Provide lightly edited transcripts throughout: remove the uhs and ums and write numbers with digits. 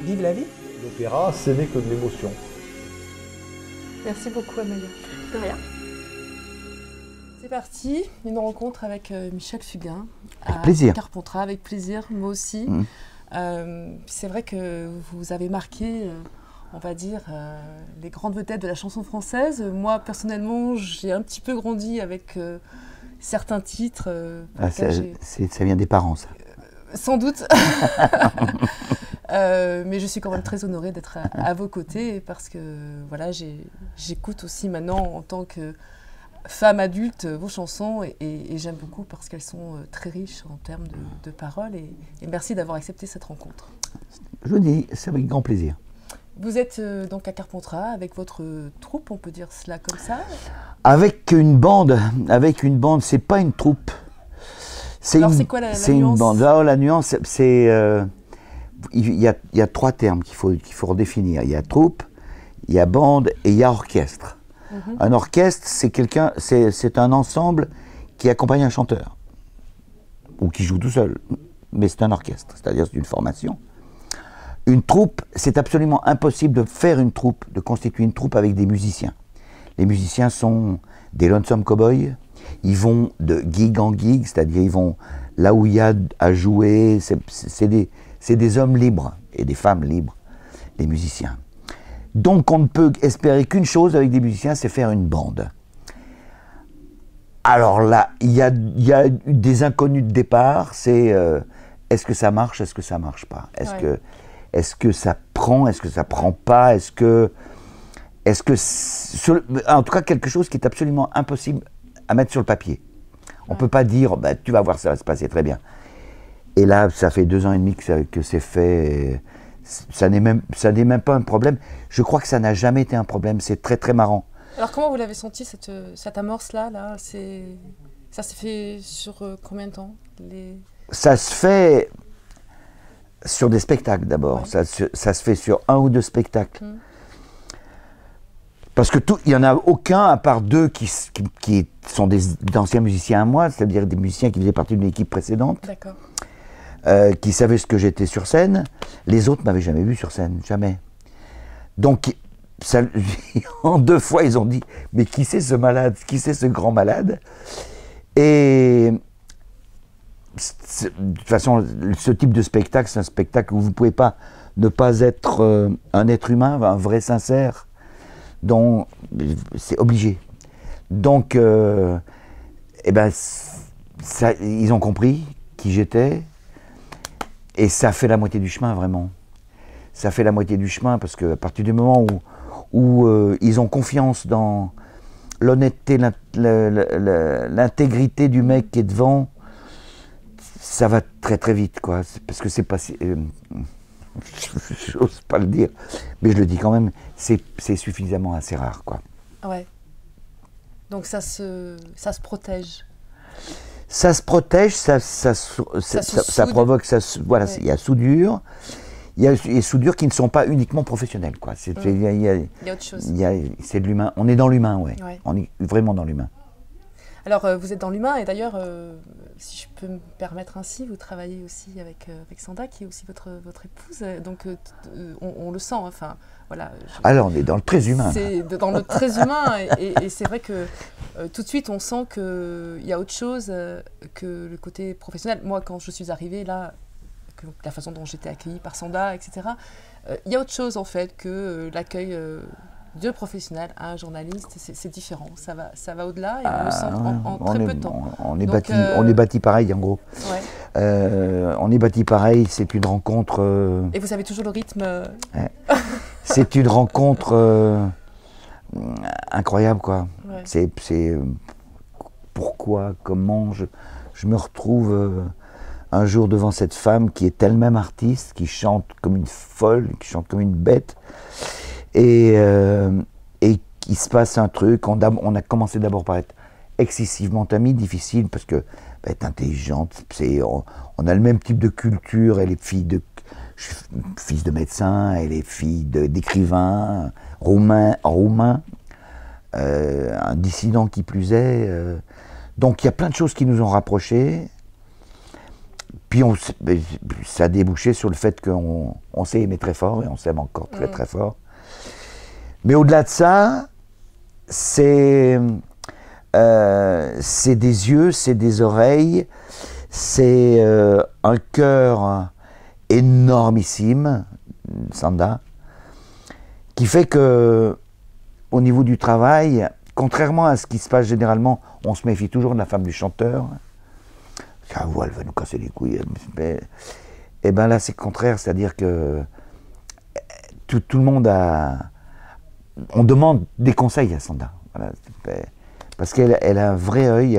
Vive la vie. L'opéra, ce n'est que de l'émotion. Merci beaucoup Amaya. De rien. C'est parti, une rencontre avec Michel Fugain. Avec plaisir. Carpentras, avec plaisir, moi aussi. C'est vrai que vous avez marqué, on va dire, les grandes vedettes de la chanson française. Moi, personnellement, j'ai un petit peu grandi avec certains titres. Ça vient des parents, ça. Sans doute. Mais je suis quand même très honorée d'être à vos côtés parce que voilà, j'écoute aussi maintenant en tant que femme adulte vos chansons et j'aime beaucoup parce qu'elles sont très riches en termes de paroles et merci d'avoir accepté cette rencontre. Je dis, c'est avec grand plaisir. Vous êtes donc à Carpentras avec votre troupe, on peut dire cela comme ça? Avec une bande, c'est pas une troupe. Alors c'est quoi la c'est nuance? Une bande. Alors, la nuance, c'est il y a trois termes qu'il faut redéfinir. Il y a troupe, il y a bande et il y a orchestre. Un orchestre, c'est un ensemble qui accompagne un chanteur ou qui joue tout seul, mais c'est un orchestre, c'est-à-dire c'est une formation. Une troupe, c'est absolument impossible de faire une troupe, de constituer une troupe avec des musiciens. Les musiciens sont des lonesome cowboys. Ils vont de gig en gig, c'est-à-dire ils vont là où il y a à jouer. C'est des hommes libres et des femmes libres, les musiciens. Donc on ne peut espérer qu'une chose avec des musiciens, c'est faire une bande. Alors là, il y a des inconnus de départ, c'est est-ce que ça marche, est-ce que ça marche pas, est-ce que ça prend, est-ce que ça prend pas, en tout cas quelque chose qui est absolument impossible à mettre sur le papier. On ne peut pas dire, bah, tu vas voir, ça va se passer très bien. Et là, ça fait 2 ans et demi que c'est fait. Ça n'est même pas un problème. Je crois que ça n'a jamais été un problème. C'est très, très marrant. Alors, comment vous l'avez senti, cette amorce-là ça s'est fait sur combien de temps Ça se fait sur des spectacles d'abord. Ouais. Ça se fait sur 1 ou 2 spectacles. Parce que il n'y en a aucun, à part 2 qui sont d'anciens musiciens à moi, c'est-à-dire des musiciens qui faisaient partie d'une équipe précédente, qui savaient ce que j'étais sur scène. Les autres ne m'avaient jamais vu sur scène, jamais. Donc, en 2 fois, ils ont dit « Mais qui c'est ce malade? Qui c'est ce grand malade ?» Et de toute façon, ce type de spectacle, c'est un spectacle où vous ne pouvez pas ne pas être un être humain, un vrai sincère. Donc, c'est obligé. Donc, ils ont compris qui j'étais. Et ça fait la moitié du chemin, vraiment. Ça fait la moitié du chemin, parce qu'à partir du moment où ils ont confiance dans l'honnêteté, l'intégrité du mec qui est devant, ça va très très vite, quoi. Parce que c'est pas... J'ose pas le dire, mais je le dis quand même, c'est suffisamment assez rare, quoi. Ouais. Donc ça se protège. Ça se protège, ça provoque, voilà, il y a soudure. Il y a des soudures qui ne sont pas uniquement professionnelles, quoi. Il y a autre chose. C'est de l'humain. On est dans l'humain, ouais. On est vraiment dans l'humain. Alors, vous êtes dans l'humain, et d'ailleurs, si je peux me permettre ainsi, vous travaillez aussi avec Sanda, qui est aussi votre épouse, donc on le sent, enfin, voilà. Alors, on est dans le très humain. C'est dans le très humain, et c'est vrai que tout de suite, on sent qu'il y a autre chose que le côté professionnel. Moi, quand je suis arrivée, là, la façon dont j'étais accueillie par Sanda, etc., il y a autre chose, en fait, que l'accueil... de professionnel à un journaliste, c'est différent, ça va au-delà et on le sent en très peu de temps. On est bâti pareil en gros. Ouais. On est bâti pareil, c'est une rencontre... Et vous avez toujours le rythme... C'est une rencontre incroyable, quoi. Ouais. C'est pourquoi, comment je me retrouve un jour devant cette femme qui est elle-même artiste, qui chante comme une folle, qui chante comme une bête. Et il se passe un truc, on a commencé d'abord par être excessivement amis, difficile, parce que être intelligente, on a le même type de culture, elle est fille fils de médecin, elle est fille d'écrivain, roumain, un dissident qui plus est. Donc il y a plein de choses qui nous ont rapprochés. puis ça a débouché sur le fait qu'on s'est aimé très fort et on s'aime encore très très fort. Mais au-delà de ça, c'est des yeux, c'est des oreilles, c'est un cœur énormissime, Sanda, qui fait que au niveau du travail, contrairement à ce qui se passe généralement, on se méfie toujours de la femme du chanteur. Ah, elle va nous casser les couilles. Et bien là, c'est le contraire, c'est-à-dire que tout le monde a... On demande des conseils à Sanda. Voilà, parce qu'elle a un vrai œil,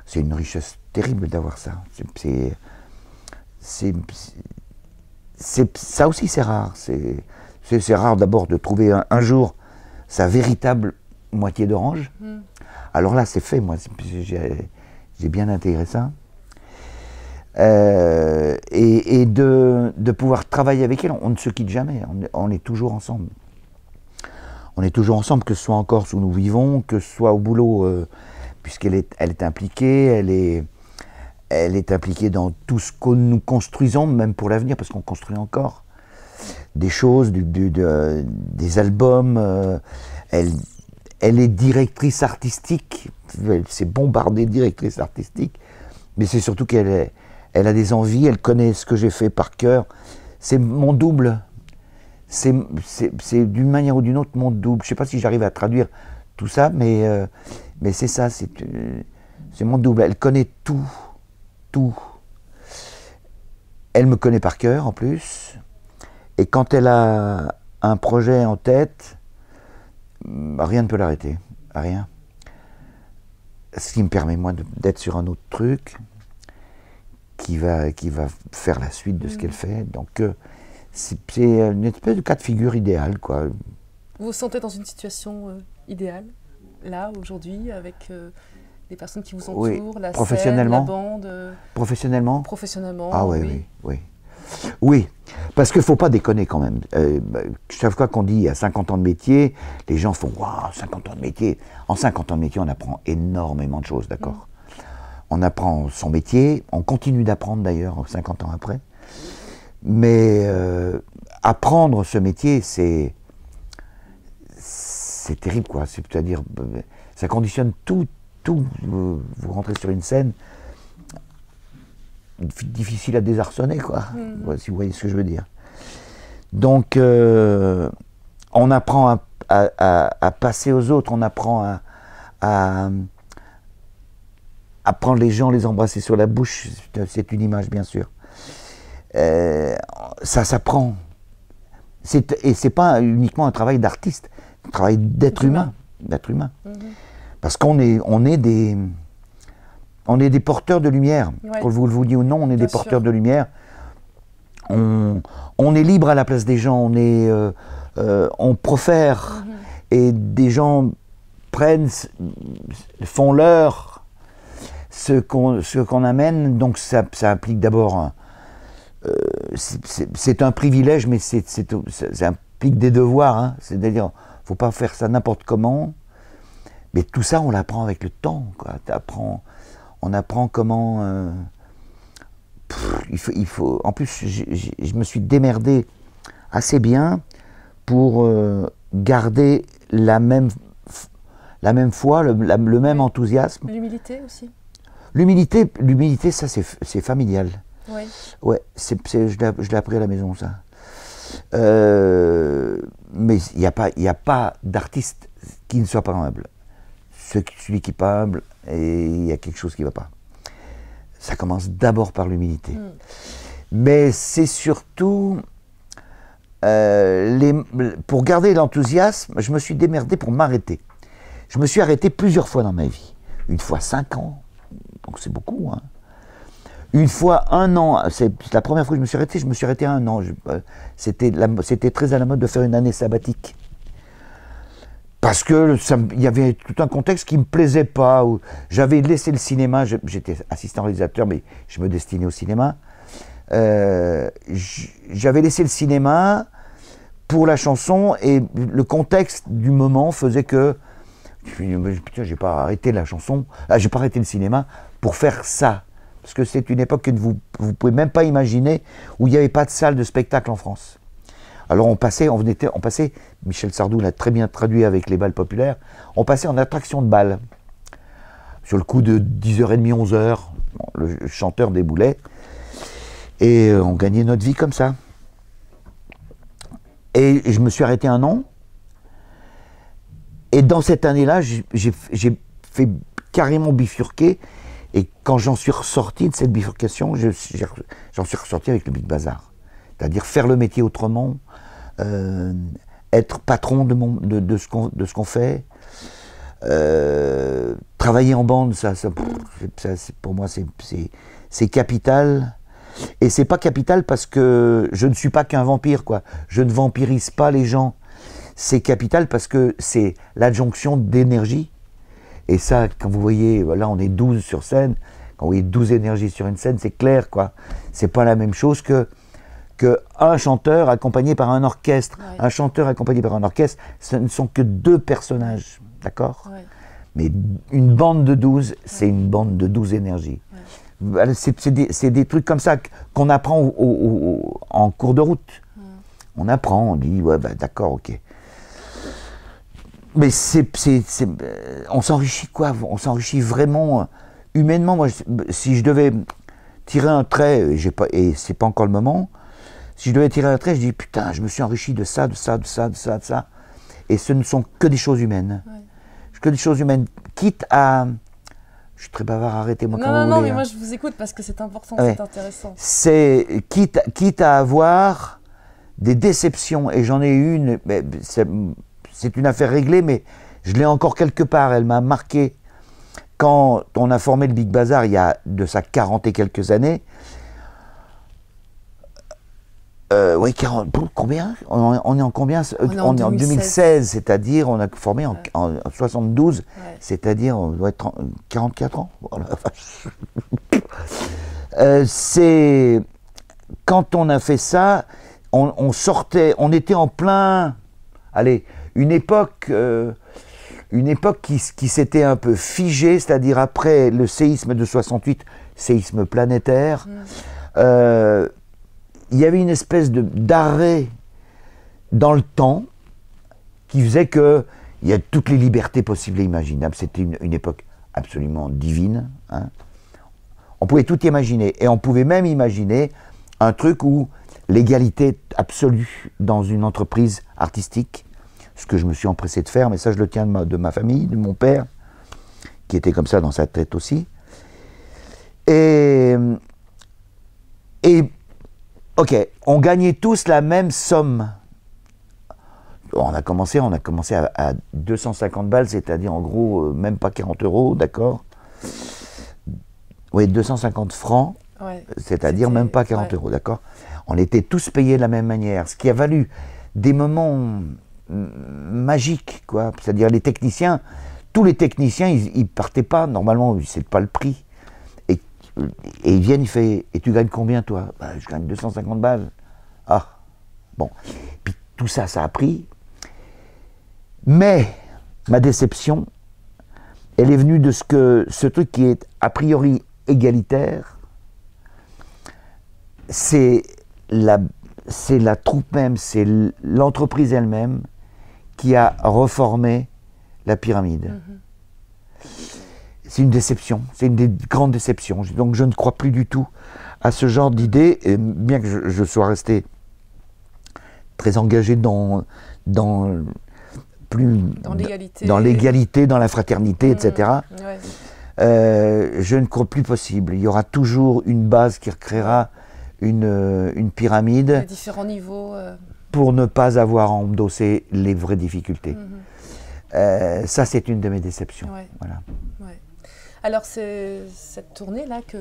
c'est une richesse terrible d'avoir ça. Ça aussi, c'est rare. C'est rare d'abord de trouver un jour sa véritable moitié d'orange. Alors là, c'est fait, moi, j'ai bien intégré ça. Et de pouvoir travailler avec elle, on ne se quitte jamais, on est toujours ensemble. On est toujours ensemble, que ce soit en Corse où nous vivons, que ce soit au boulot, puisqu'elle est impliquée, elle est impliquée dans tout ce que nous construisons, même pour l'avenir, parce qu'on construit encore des choses, des albums. Elle est directrice artistique, elle s'est bombardée de directrice artistique, mais c'est surtout qu'elle a des envies, elle connaît ce que j'ai fait par cœur. C'est mon double. C'est d'une manière ou d'une autre mon double. Je ne sais pas si j'arrive à traduire tout ça, mais c'est ça, c'est mon double. Elle connaît tout. Elle me connaît par cœur en plus. Et quand elle a un projet en tête, rien ne peut l'arrêter. Rien. Ce qui me permet, moi, d'être sur un autre truc qui va faire la suite de ce qu'elle fait. Donc, c'est une espèce de cas de figure idéal, quoi. Vous vous sentez dans une situation idéale, là, aujourd'hui, avec les personnes qui vous entourent, la scène, la bande Professionnellement. Ah oui. Oui, parce qu'il ne faut pas déconner quand même. Chaque fois qu'on dit à 50 ans de métier, les gens font « Waouh, 50 ans de métier !» En 50 ans de métier, on apprend énormément de choses, d'accord ? On apprend son métier, on continue d'apprendre d'ailleurs 50 ans après. Mais apprendre ce métier, c'est terrible, quoi. C'est-à-dire, ça conditionne tout. Vous rentrez sur une scène, difficile à désarçonner, quoi. Si vous voyez ce que je veux dire. Donc, on apprend à passer aux autres, on apprend à prendre les gens, les embrasser sur la bouche. C'est une image, bien sûr. Ça s'apprend. Et c'est pas uniquement un travail d'artiste, un travail d'être humain. Parce qu'on est des porteurs de lumière. Ouais. Qu'on vous le dise ou non, on est des porteurs de lumière. On est libre à la place des gens, on profère, et des gens font leur ce qu'on amène. Donc ça implique d'abord, c'est un privilège, mais ça implique des devoirs. Hein. C'est-à-dire, il ne faut pas faire ça n'importe comment. Mais tout ça, on l'apprend avec le temps, quoi. On apprend comment... il faut. En plus, je me suis démerdé assez bien pour garder la même foi, le même enthousiasme. L'humilité aussi. L'humilité, ça c'est familial. Oui. Ouais, je l'ai appris à la maison, ça. Mais il n'y a pas d'artiste qui ne soit pas humble. Celui qui n'est pas humble, et il y a quelque chose qui ne va pas. Ça commence d'abord par l'humilité. Mais c'est surtout... pour garder l'enthousiasme, je me suis démerdé pour m'arrêter. Je me suis arrêté plusieurs fois dans ma vie. Une fois 5 ans, donc c'est beaucoup. Hein. Une fois 1 an, c'est la première fois que je me suis arrêté 1 an. C'était très à la mode de faire une année sabbatique. Parce que il y avait tout un contexte qui ne me plaisait pas. J'avais laissé le cinéma, j'étais assistant réalisateur, mais je me destinais au cinéma. J'avais laissé le cinéma pour la chanson, et le contexte du moment faisait que putain, j'ai pas arrêté la chanson, j'ai pas arrêté le cinéma pour faire ça, parce que c'est une époque que vous ne pouvez même pas imaginer, où il n'y avait pas de salle de spectacle en France. Alors on passait, Michel Sardou l'a très bien traduit avec les bals populaires, on passait en attraction de bal. Sur le coup de 10h30, 11h, le chanteur déboulait, et on gagnait notre vie comme ça. Et je me suis arrêté un an, et dans cette année-là, j'ai fait carrément bifurquer, et quand j'en suis ressorti de cette bifurcation, j'en suis ressorti avec le Big Bazar. C'est-à-dire faire le métier autrement, être patron de ce qu'on fait, travailler en bande, pour moi c'est capital. Et c'est pas capital parce que je ne suis pas qu'un vampire, quoi. Je ne vampirise pas les gens. C'est capital parce que c'est l'adjonction d'énergie. Et ça, quand vous voyez, là on est 12 sur scène, quand vous voyez 12 énergies sur une scène, c'est clair, quoi. C'est pas la même chose que un chanteur accompagné par un orchestre. Ouais. Un chanteur accompagné par un orchestre, ce ne sont que 2 personnages, d'accord? Ouais. Mais une bande de 12, c'est une bande de 12 énergies. Ouais. C'est des trucs comme ça qu'on apprend en cours de route. On apprend, on dit, ouais, bah, d'accord, ok. Mais on s'enrichit quoi? On s'enrichit vraiment humainement. Moi, si je devais tirer un trait, et c'est pas encore le moment, si je devais tirer un trait, je dis, putain, je me suis enrichi de ça, de ça, de ça, de ça, de ça. Et ce ne sont que des choses humaines. Ouais. Que des choses humaines. Quitte à... Je suis très bavard, arrêtez-moi quand vous voulez. Non, mais moi je vous écoute parce que c'est important, ouais. C'est intéressant. C'est quitte à avoir des déceptions, et j'en ai une, c'est une affaire réglée, mais je l'ai encore quelque part, elle m'a marqué. Quand on a formé le Big Bazar, il y a de ça 40 et quelques années, oui, 40, combien? On est en combien? On est en 2016, c'est-à-dire on a formé en 72, ouais. C'est-à-dire on doit être 44 ans. Oh la vache. C'est quand on a fait ça, on sortait, on était en plein, allez, une époque qui s'était un peu figée, c'est-à-dire après le séisme de 68, séisme planétaire. Il y avait une espèce d'arrêt dans le temps qui faisait qu'il y a toutes les libertés possibles et imaginables. C'était une époque absolument divine. Hein. On pouvait tout imaginer. Et on pouvait même imaginer un truc où l'égalité absolue dans une entreprise artistique, ce que je me suis empressé de faire, mais ça je le tiens de ma famille, de mon père, qui était comme ça dans sa tête aussi. Et ok, on gagnait tous la même somme. On a commencé à 250 balles, c'est-à-dire en gros même pas 40 €, d'accord? Oui, 250 francs, ouais, c'est-à-dire même pas 40 €, d'accord? On était tous payés de la même manière, ce qui a valu des moments magiques, quoi. C'est-à-dire les techniciens, tous les techniciens, ils partaient pas, normalement, c'est pas le prix. Et ils viennent, il fait, et tu gagnes combien toi? Ben, je gagne 250 balles. Ah, bon. Puis tout ça, ça a pris. Mais ma déception, elle est venue de ce truc qui est a priori égalitaire. C'est la troupe même, c'est l'entreprise elle-même qui a reformé la pyramide. C'est une déception, c'est une des grandes déceptions. Donc je ne crois plus du tout à ce genre d'idée, bien que je sois resté très engagé dans l'égalité, dans la fraternité, etc. Ouais. Je ne crois plus possible. Il y aura toujours une base qui recréera une pyramide. À différents niveaux. Pour ne pas avoir à endosser les vraies difficultés. Ça, c'est une de mes déceptions. Ouais. Voilà. Ouais. Alors, c'est cette tournée-là que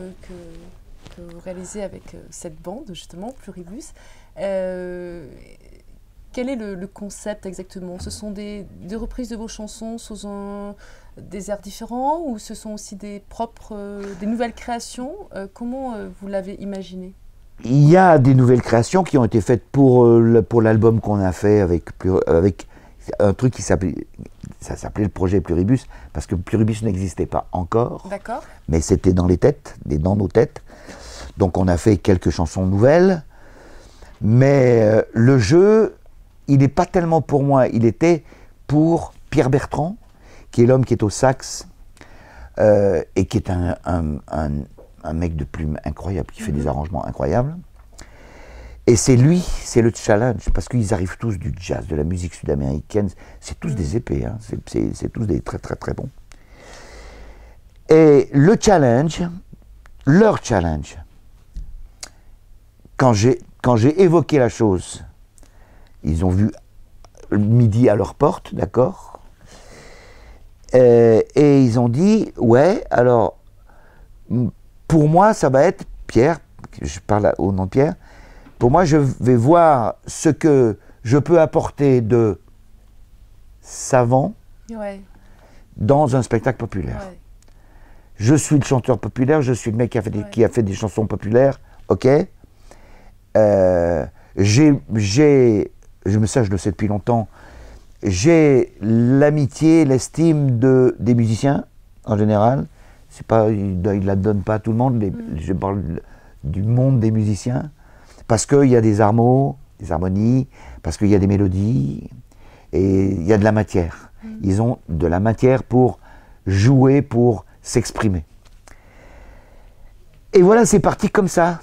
vous réalisez avec cette bande, justement, Pluribus. Quel est le concept exactement? Ce sont des reprises de vos chansons sous des airs différents, ou ce sont aussi des nouvelles créations? Comment vous l'avez imaginé? Il y a des nouvelles créations qui ont été faites pour l'album qu'on a fait avec un truc qui s'appelle Ça s'appelait le projet Pluribus, parce que Pluribus n'existait pas encore. D'accord. Mais c'était dans les têtes, dans nos têtes. Donc on a fait quelques chansons nouvelles. Mais le jeu, il n'est pas tellement pour moi, il était pour Pierre Bertrand, qui est l'homme qui est au sax, et qui est un mec de plume incroyable, qui fait des arrangements incroyables. Et c'est lui, c'est le challenge, parce qu'ils arrivent tous du jazz, de la musique sud-américaine, c'est tous des épées, hein, c'est tous des très très très bons. Et le challenge, leur challenge, quand j'ai évoqué la chose, ils ont vu midi à leur porte, d'accord, et ils ont dit, ouais, alors, pour moi, ça va être Pierre, je parle au nom de Pierre, pour moi, je vais voir ce que je peux apporter de savant dans un spectacle populaire. Ouais. Je suis le chanteur populaire, je suis le mec qui a fait des chansons populaires, ok. Ça, je le sais depuis longtemps, j'ai l'amitié, l'estime des musiciens, en général. C'est pas, ils ne la donnent pas à tout le monde, je parle du monde des musiciens. Parce qu'il y a des harmonies, parce qu'il y a des mélodies, et il y a de la matière. Ils ont de la matière pour jouer, pour s'exprimer. Et voilà, c'est parti comme ça.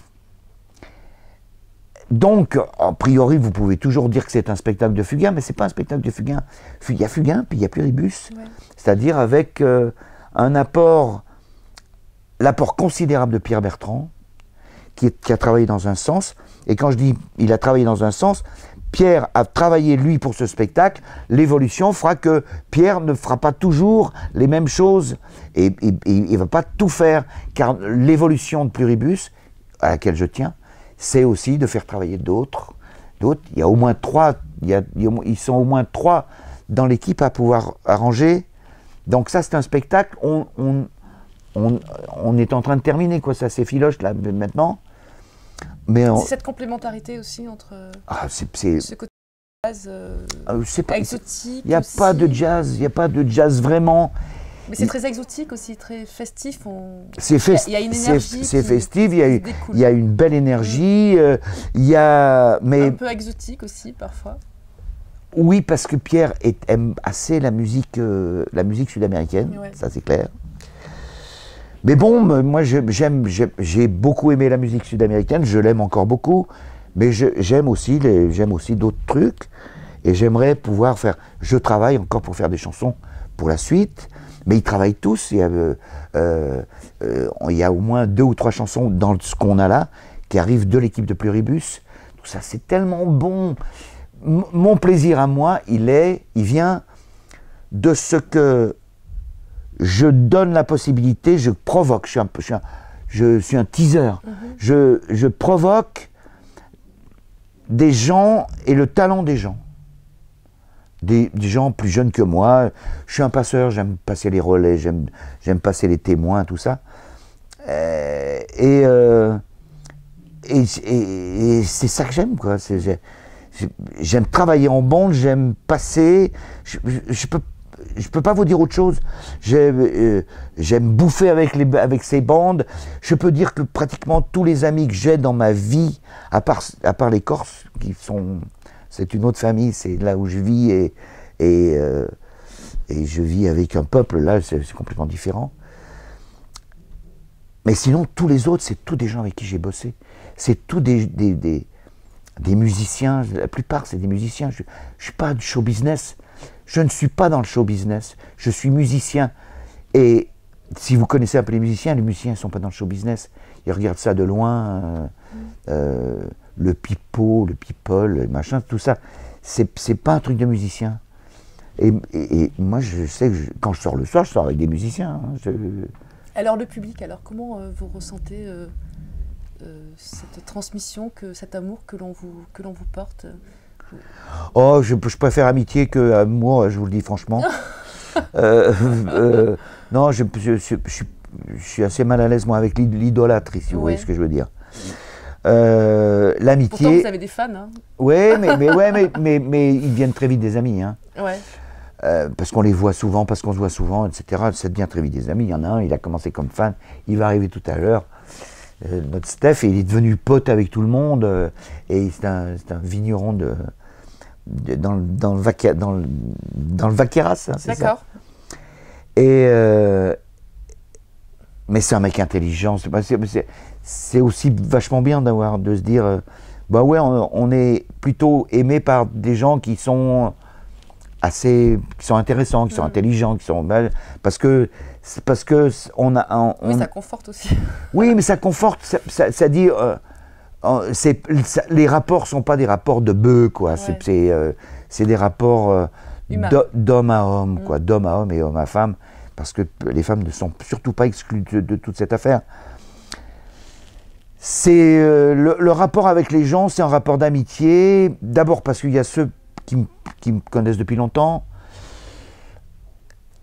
Donc, a priori, vous pouvez toujours dire que c'est un spectacle de Fugain, mais ce n'est pas un spectacle de Fugain. Il y a Fugain, puis il y a Pluribus, c'est-à-dire avec l'apport considérable de Pierre Bertrand, qui a travaillé dans un sens. Et quand je dis il a travaillé dans un sens, Pierre a travaillé lui pour ce spectacle. L'évolution fera que Pierre ne fera pas toujours les mêmes choses et il ne va pas tout faire, car l'évolution de Pluribus, à laquelle je tiens, c'est aussi de faire travailler d'autres. Il y a au moins trois, ils sont au moins 3 dans l'équipe à pouvoir arranger. Donc ça, c'est un spectacle. On est en train de terminer, quoi. Ça s'effiloche là maintenant. C'est cette complémentarité aussi entre ce côté jazz exotique. Il n'y a pas de jazz vraiment. Mais c'est très exotique aussi, très festif. Il y a une énergie. C'est festif, il y a une belle énergie. Un peu exotique aussi parfois. Oui, parce que Pierre aime assez la musique sud-américaine, ça c'est clair. Mais bon, moi j'ai beaucoup aimé la musique sud-américaine, je l'aime encore beaucoup, mais j'aime aussi d'autres trucs, et j'aimerais pouvoir faire... Je travaille encore pour faire des chansons pour la suite, mais ils travaillent tous, il y a au moins 2 ou 3 chansons dans ce qu'on a là, qui arrivent de l'équipe de Pluribus. Tout ça, c'est tellement bon. Mon plaisir à moi, il vient de ce que je donne la possibilité, je provoque, je suis un teaser, je provoque des gens et le talent des gens. Des gens plus jeunes que moi. Je suis un passeur, j'aime passer les relais, j'aime passer les témoins, tout ça. Et c'est ça que j'aime, quoi. J'aime travailler en bande, j'aime passer. Je peux pas vous dire autre chose. J'aime bouffer avec ces bandes. Je peux dire que pratiquement tous les amis que j'ai dans ma vie, à part les Corses, c'est une autre famille, c'est là où je vis et je vis avec un peuple, là c'est complètement différent. Mais sinon, tous les autres, c'est tous des gens avec qui j'ai bossé. C'est tous des musiciens, la plupart c'est des musiciens. Je ne suis pas du show business. Je ne suis pas dans le show business, je suis musicien. Et si vous connaissez un peu les musiciens ne sont pas dans le show business. Ils regardent ça de loin, le pipeau, le people, machin, tout ça. C'est pas un truc de musicien. Et moi, je sais que quand je sors le soir, je sors avec des musiciens. Hein, Alors le public, comment vous ressentez cette transmission, cet amour que l'on vous porte? Oh, je préfère amitié que amour, je vous le dis franchement. Non, je suis assez mal à l'aise moi avec l'idolâtrie, si vous voyez ce que je veux dire. L'amitié. Pourtant, vous avez des fans. Hein. Ouais, mais ils viennent très vite des amis. Hein. Ouais. parce qu'on les voit souvent, parce qu'on se voit souvent, etc. Ça devient très vite des amis. Il y en a un, il a commencé comme fan, il va arriver tout à l'heure, notre Steph, et il est devenu pote avec tout le monde, et c'est un vigneron dans le Vaqueras, hein, c'est ça. D'accord. Et mais c'est un mec intelligent. C'est aussi vachement bien de se dire, bah ouais, on est plutôt aimé par des gens qui sont intéressants, qui sont intelligents, qui sont parce que Oui, ça conforte aussi. Oui, mais ça conforte, ça dit, les rapports sont pas des rapports de bœufs, quoi. Ouais. C'est des rapports d'homme à homme, quoi, d'homme à homme et homme à femme, parce que les femmes ne sont surtout pas exclues de toute cette affaire. C'est le rapport avec les gens, c'est un rapport d'amitié. D'abord parce qu'il y a ceux qui me connaissent depuis longtemps.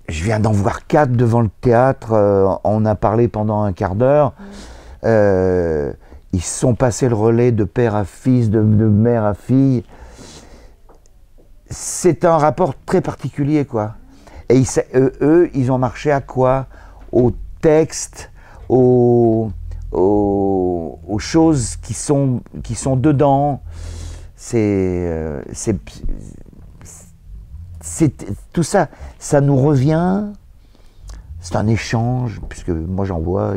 Je viens d'en voir 4 devant le théâtre. On a parlé pendant un quart d'heure. Ils se sont passés le relais de père à fils, de mère à fille. C'est un rapport très particulier, quoi. Et eux, ils ont marché à quoi? Au texte, aux choses qui sont dedans. Tout ça, ça nous revient. C'est un échange, puisque moi j'en vois,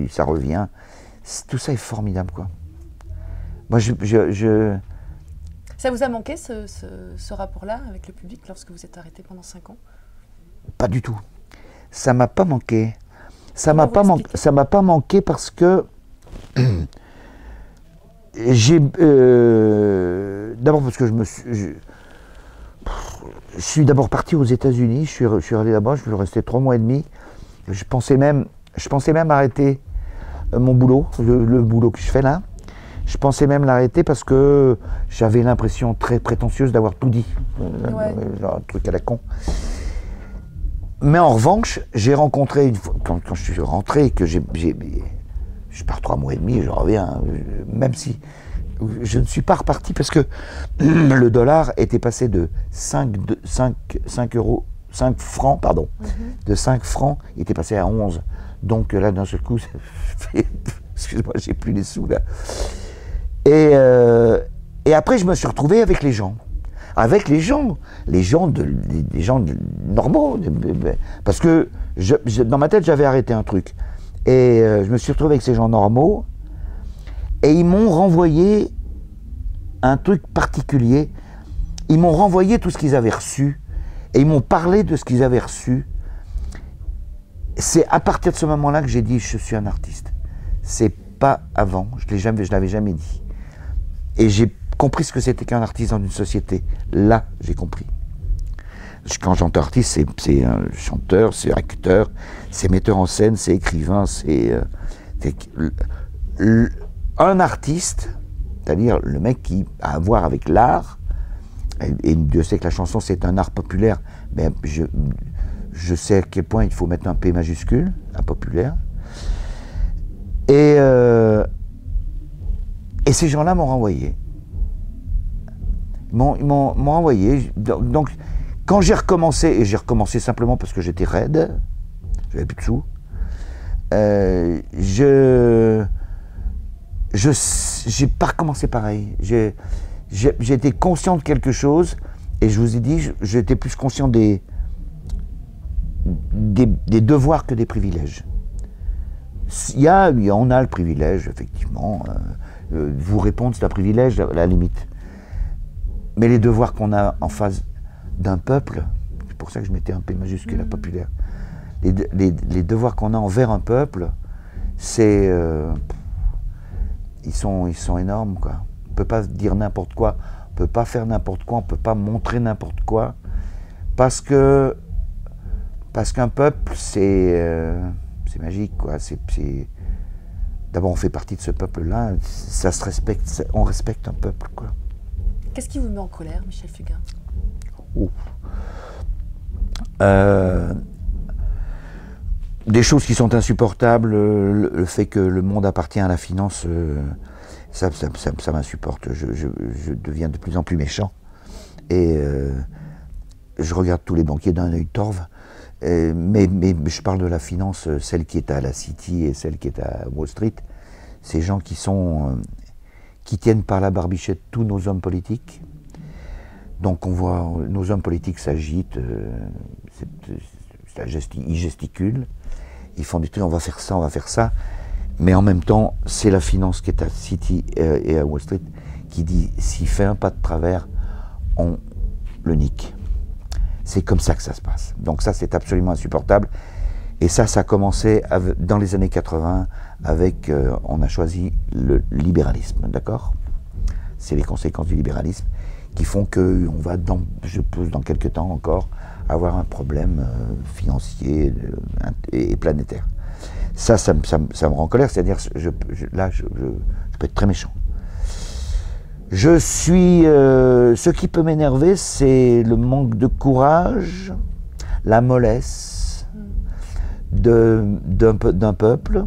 ça revient. Tout ça est formidable, quoi. Moi, Ça vous a manqué, ce rapport-là avec le public, lorsque vous êtes arrêté pendant 5 ans? Pas du tout. Ça m'a pas manqué. Ça m'a pas manqué parce que d'abord parce que je suis d'abord parti aux États-Unis. Je suis allé là-bas. Je suis resté 3 mois et demi. Je pensais même arrêter mon boulot, le boulot que je fais là. Je pensais même l'arrêter parce que j'avais l'impression très prétentieuse d'avoir tout dit. Ouais. Un truc à la con. Mais en revanche, j'ai rencontré, une fois, quand je suis rentré, que je pars 3 mois et demi, je reviens, même si je ne suis pas reparti parce que le dollar était passé de 5 francs, pardon, de 5 francs, il était passé à 11. Donc là, d'un seul coup, excuse-moi, j'ai plus les sous là. Et après, je me suis retrouvé avec les gens. Avec les gens normaux. Parce que dans ma tête, j'avais arrêté un truc. Et je me suis retrouvé avec ces gens normaux. Et ils m'ont renvoyé un truc particulier. Ils m'ont renvoyé tout ce qu'ils avaient reçu. Et ils m'ont parlé de ce qu'ils avaient reçu. C'est à partir de ce moment-là que j'ai dit, je suis un artiste. C'est pas avant. Je l'avais jamais dit. Et j'ai compris ce que c'était qu'un artiste dans une société. Là, j'ai compris. Quand j'entends artiste, c'est un chanteur, c'est acteur, c'est metteur en scène, c'est écrivain, c'est un artiste, c'est-à-dire le mec qui a à voir avec l'art, et Dieu sait que la chanson c'est un art populaire, mais je sais à quel point il faut mettre un P majuscule à populaire. Et ces gens-là m'ont renvoyé. Ils m'ont renvoyé. Donc, quand j'ai recommencé, et j'ai recommencé simplement parce que j'étais raide, j'avais plus de sous, j'ai pas recommencé pareil. J'ai été conscient de quelque chose, et je vous ai dit, j'étais plus conscient des devoirs que des privilèges. On a le privilège, effectivement. Vous répondre, c'est un privilège, à la limite. Mais les devoirs qu'on a en face d'un peuple, c'est pour ça que je mettais un P majuscule à populaire, les devoirs qu'on a envers un peuple, c'est... ils sont énormes, quoi. On ne peut pas dire n'importe quoi, on ne peut pas faire n'importe quoi, on ne peut pas montrer n'importe quoi, parce qu'un peuple, c'est magique, quoi. D'abord, on fait partie de ce peuple-là, ça se respecte, on respecte un peuple, quoi. Qu'est-ce qui vous met en colère, Michel Fugain? Des choses qui sont insupportables, le fait que le monde appartient à la finance, ça m'insupporte. Je deviens de plus en plus méchant. Et je regarde tous les banquiers d'un œil torve, mais je parle de la finance, celle qui est à la City et celle qui est à Wall Street. Ces gens qui tiennent par la barbichette tous nos hommes politiques. Donc on voit nos hommes politiques s'agitent, ils gesticulent, ils font des trucs, on va faire ça, mais en même temps, c'est la finance qui est à City et à Wall Street qui dit, s'il fait un pas de travers, on le nique. C'est comme ça que ça se passe. Donc ça, c'est absolument insupportable. Et ça a commencé dans les années 80 avec, on a choisi le libéralisme, d'accord? C'est les conséquences du libéralisme qui font qu'on va, je pense, dans quelques temps encore, avoir un problème financier et planétaire. Ça me rend en colère, c'est-à-dire, là, je peux être très méchant. Ce qui peut m'énerver, c'est le manque de courage, la mollesse d'un peuple.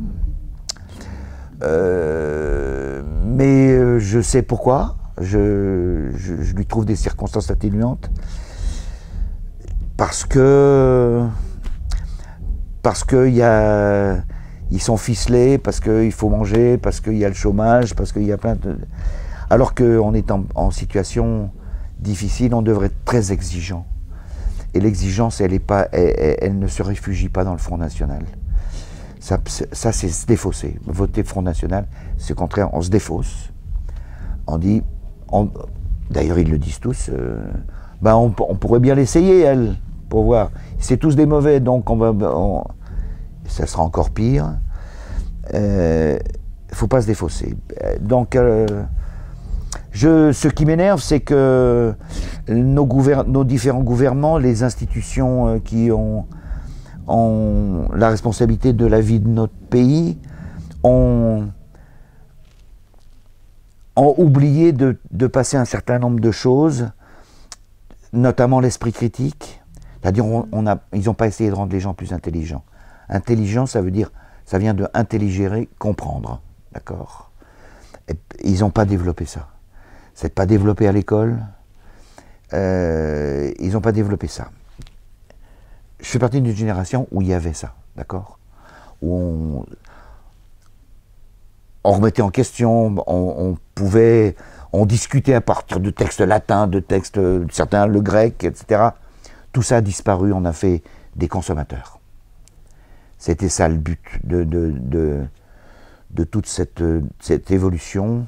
Mais je sais pourquoi. Je lui trouve des circonstances atténuantes. Parce que ils sont ficelés, parce qu'il faut manger, parce qu'il y a le chômage, parce qu'il y a plein de... Alors qu'on est en situation difficile, on devrait être très exigeant. Et l'exigence, elle ne se réfugie pas dans le Front National. Ça c'est se défausser. Voter Front National, c'est au contraire, on se défausse. On dit, d'ailleurs ils le disent tous, on pourrait bien l'essayer, elle, pour voir. C'est tous des mauvais, donc ça sera encore pire. Faut pas se défausser. Donc, ce qui m'énerve, c'est que nos différents gouvernements, les institutions qui ont la responsabilité de la vie de notre pays, ont oublié de passer un certain nombre de choses, notamment l'esprit critique. C'est-à-dire, ils n'ont pas essayé de rendre les gens plus intelligents. Intelligent, ça vient de intelligérer, comprendre, d'accord. Ils n'ont pas développé ça. C'est pas développé à l'école. Ils n'ont pas développé ça. Je fais partie d'une génération où il y avait ça, d'accord. Où on remettait en question, on discutait à partir de textes latins, de textes, certains le grec, etc. Tout ça a disparu, on a fait des consommateurs. C'était ça le but de toute cette évolution,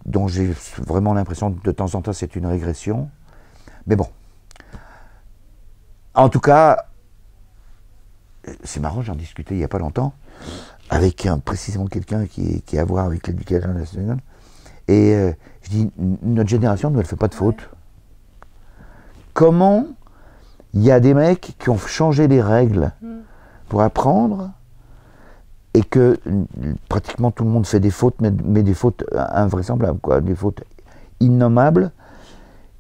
dont j'ai vraiment l'impression que de temps en temps c'est une régression. Mais bon. En tout cas, c'est marrant, j'en discutais il n'y a pas longtemps, avec précisément quelqu'un qui a à voir avec l'éducation nationale. Et je dis, notre génération ne fait pas de faute. Comment il y a des mecs qui ont changé les règles pour apprendre, et que pratiquement tout le monde fait des fautes, mais des fautes invraisemblables, quoi, des fautes innommables,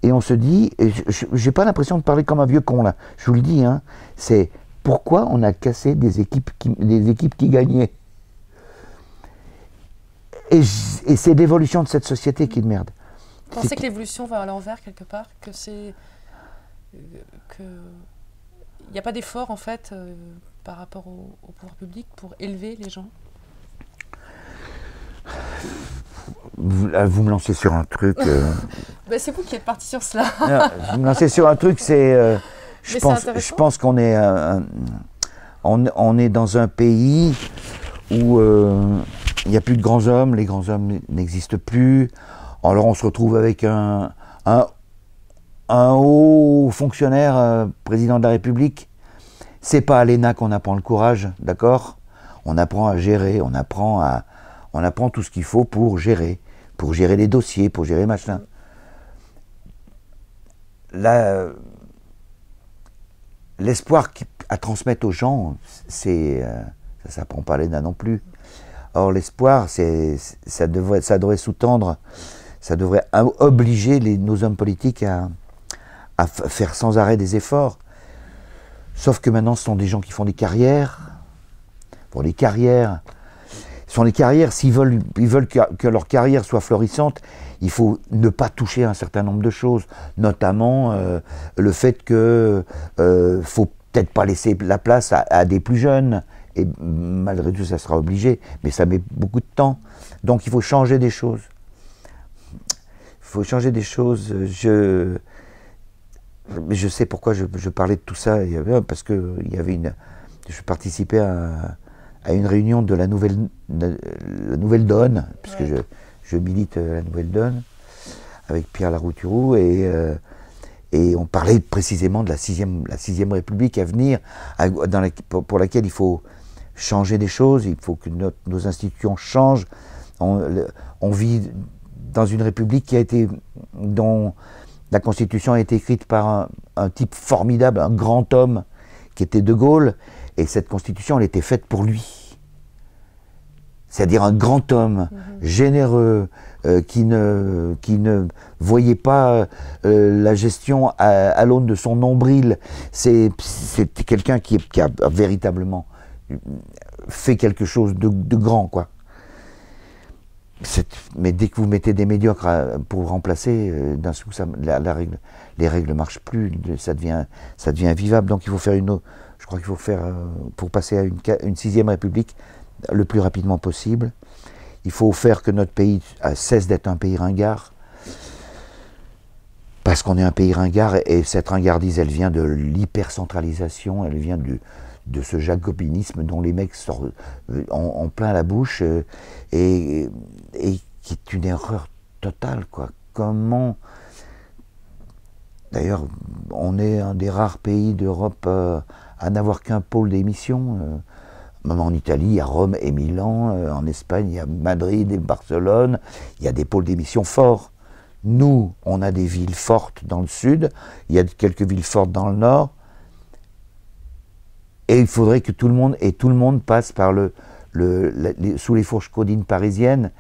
et on se dit, et j'ai pas l'impression de parler comme un vieux con là, je vous le dis, hein, c'est pourquoi on a cassé des équipes qui gagnaient. Et c'est l'évolution de cette société qui est de merde. Vous pensez que l'évolution va à l'envers quelque part, que c'est... qu'il n'y a pas d'effort en fait par rapport au pouvoir public pour élever les gens? Vous me lancez sur un truc... C'est vous qui êtes parti sur cela. Vous me lancez sur un truc, c'est... je pense qu'on est... on est dans un pays où il n'y a plus de grands hommes, les grands hommes n'existent plus. Alors on se retrouve avec un haut fonctionnaire, président de la République. C'est pas à l'ENA qu'on apprend le courage, d'accord? On apprend à gérer, on apprend tout ce qu'il faut pour gérer les dossiers, pour gérer machin. Là, l'espoir à transmettre aux gens, ça s'apprend pas à l'ENA non plus. Or l'espoir, ça devrait sous-tendre, ça devrait obliger nos hommes politiques à faire sans arrêt des efforts. Sauf que maintenant, ce sont des gens qui font des carrières. Pour les carrières, sont les carrières. Ils veulent que leur carrière soit florissante, il faut ne pas toucher un certain nombre de choses, notamment le fait que faut peut-être pas laisser la place à des plus jeunes, et malgré tout ça sera obligé, mais ça met beaucoup de temps. Donc il faut changer des choses. Il faut changer des choses. Je sais pourquoi je parlais de tout ça, parce que je participais à une réunion de la Nouvelle Donne, puisque Ouais. je milite la Nouvelle Donne, avec Pierre Larouturou, et on parlait précisément de la sixième République à venir, pour laquelle il faut changer des choses, il faut que nos institutions changent. On vit dans une République dont la Constitution a été écrite par un type formidable, un grand homme, qui était De Gaulle, et cette Constitution, elle était faite pour lui. C'est-à-dire un grand homme, généreux, qui ne voyait pas la gestion à l'aune de son nombril. C'est quelqu'un qui a véritablement fait quelque chose de grand, quoi. Mais dès que vous mettez des médiocres pour remplacer, d'un coup, les règles ne marchent plus, ça devient invivable. Donc il faut faire je crois qu'il faut faire, pour passer à une sixième République, le plus rapidement possible. Il faut faire que notre pays cesse d'être un pays ringard, parce qu'on est un pays ringard, et cette ringardise, elle vient de l'hypercentralisation, elle vient de ce jacobinisme dont les mecs sortent en plein la bouche, et qui est une erreur totale, quoi. Comment... D'ailleurs, on est un des rares pays d'Europe à n'avoir qu'un pôle d'émission. Même en Italie, il y a Rome et Milan, en Espagne, il y a Madrid et Barcelone, il y a des pôles d'émission forts. Nous, on a des villes fortes dans le sud, il y a quelques villes fortes dans le nord, et il faudrait que tout le monde passe par sous les fourches caudines parisiennes.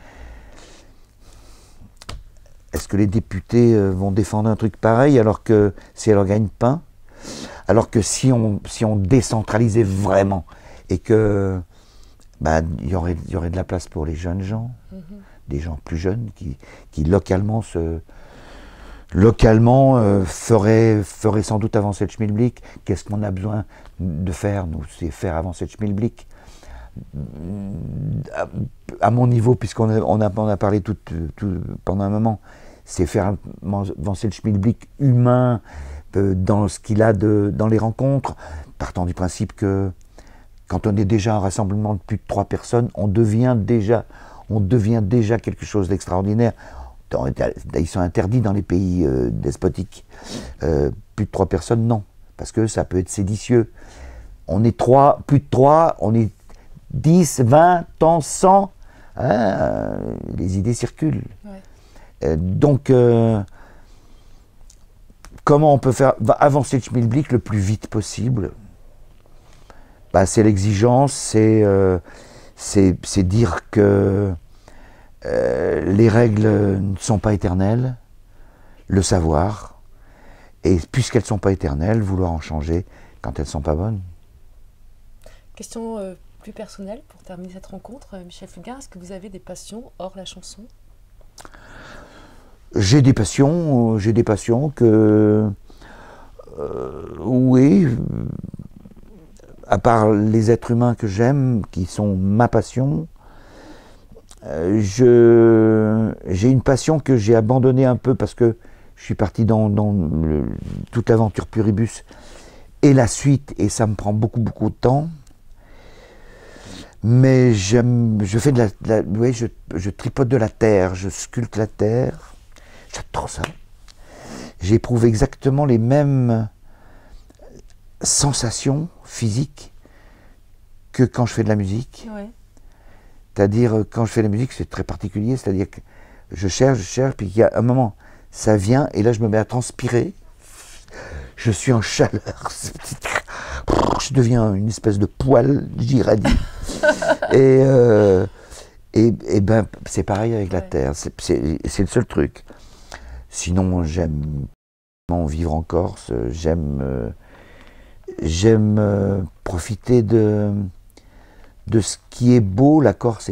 Est-ce que les députés vont défendre un truc pareil alors que si elle gagne pain? Alors que si on décentralisait vraiment, et que il y aurait de la place pour les jeunes gens, des gens plus jeunes qui localement feraient sans doute avancer le schmilblick. Qu'est-ce qu'on a besoin de faire, nous? C'est faire avancer le schmilblick. À mon niveau, puisqu'on a parlé tout pendant un moment, c'est faire avancer le schmilblick humain dans ce qu'il a dans les rencontres, partant du principe que quand on est déjà un rassemblement de plus de 3 personnes, on devient déjà quelque chose d'extraordinaire. Ils sont interdits dans les pays despotiques. Plus de 3 personnes, non, parce que ça peut être séditieux. On est plus de 3, on est 10, 20, tant 100, hein, les idées circulent. Ouais. Donc, comment on peut faire avancer le schmilblick le plus vite possible? C'est l'exigence, c'est dire que les règles ne sont pas éternelles, le savoir, et puisqu'elles ne sont pas éternelles, vouloir en changer quand elles ne sont pas bonnes. Question plus personnelle pour terminer cette rencontre. Michel Fugain, est-ce que vous avez des passions hors la chanson? J'ai des passions que... oui, à part les êtres humains que j'aime, qui sont ma passion, j'ai une passion que j'ai abandonnée un peu parce que je suis parti dans toute l'aventure Puribus et la suite, et ça me prend beaucoup de temps. Mais je fais je tripote de la terre, je sculpte la terre. J'adore ça. J'éprouve exactement les mêmes sensations physiques que quand je fais de la musique. Ouais. C'est-à-dire, quand je fais de la musique, c'est très particulier. C'est-à-dire que je cherche, puis il y a un moment, ça vient, et là, je me mets à transpirer. Je suis en chaleur. Je deviens une espèce de poil j'irradie. et c'est pareil avec la terre. C'est le seul truc. Sinon, j'aime vivre en Corse. J'aime profiter de de ce qui est beau. La Corse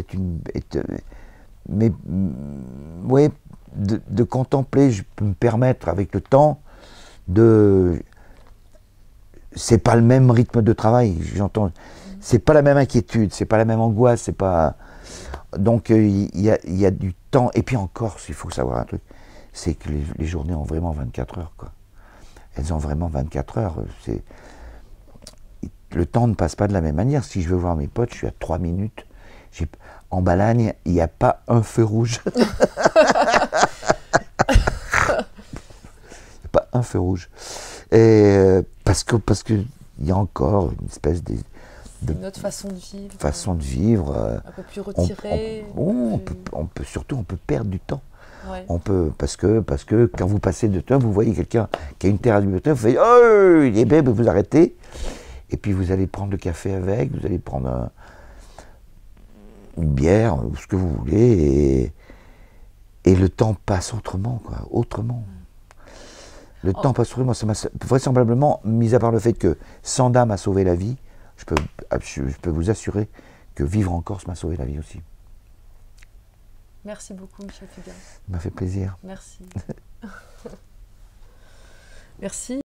mais ouais, de contempler, je peux me permettre avec le temps c'est pas le même rythme de travail, j'entends. C'est pas la même inquiétude, c'est pas la même angoisse, c'est pas. Donc il y a du temps. Et puis en Corse, il faut savoir un truc, c'est que les journées ont vraiment 24 heures, quoi. Elles ont vraiment 24 heures. Le temps ne passe pas de la même manière. Si je veux voir mes potes, je suis à 3 minutes. En Balagne, il n'y a pas un feu rouge. Il n'y a pas un feu rouge. Et parce que il y a encore une espèce de une autre façon de vivre. Façon de vivre. Un peu plus retirée. On peut perdre du temps. Ouais. Parce que quand vous passez de temps, vous voyez quelqu'un qui a une terrasse de bibliothèque, vous faites « Oh, il est bête », vous arrêtez. Et puis vous allez prendre le café avec, vous allez prendre une bière, ou ce que vous voulez, et le temps passe autrement, quoi, autrement. Le temps passe autrement. Ça m'a vraisemblablement, mis à part le fait que Sanda m'a sauvé la vie, je peux vous assurer que vivre en Corse m'a sauvé la vie aussi. Merci beaucoup, Michel Fugain. Ça m'a fait plaisir. Merci. Merci.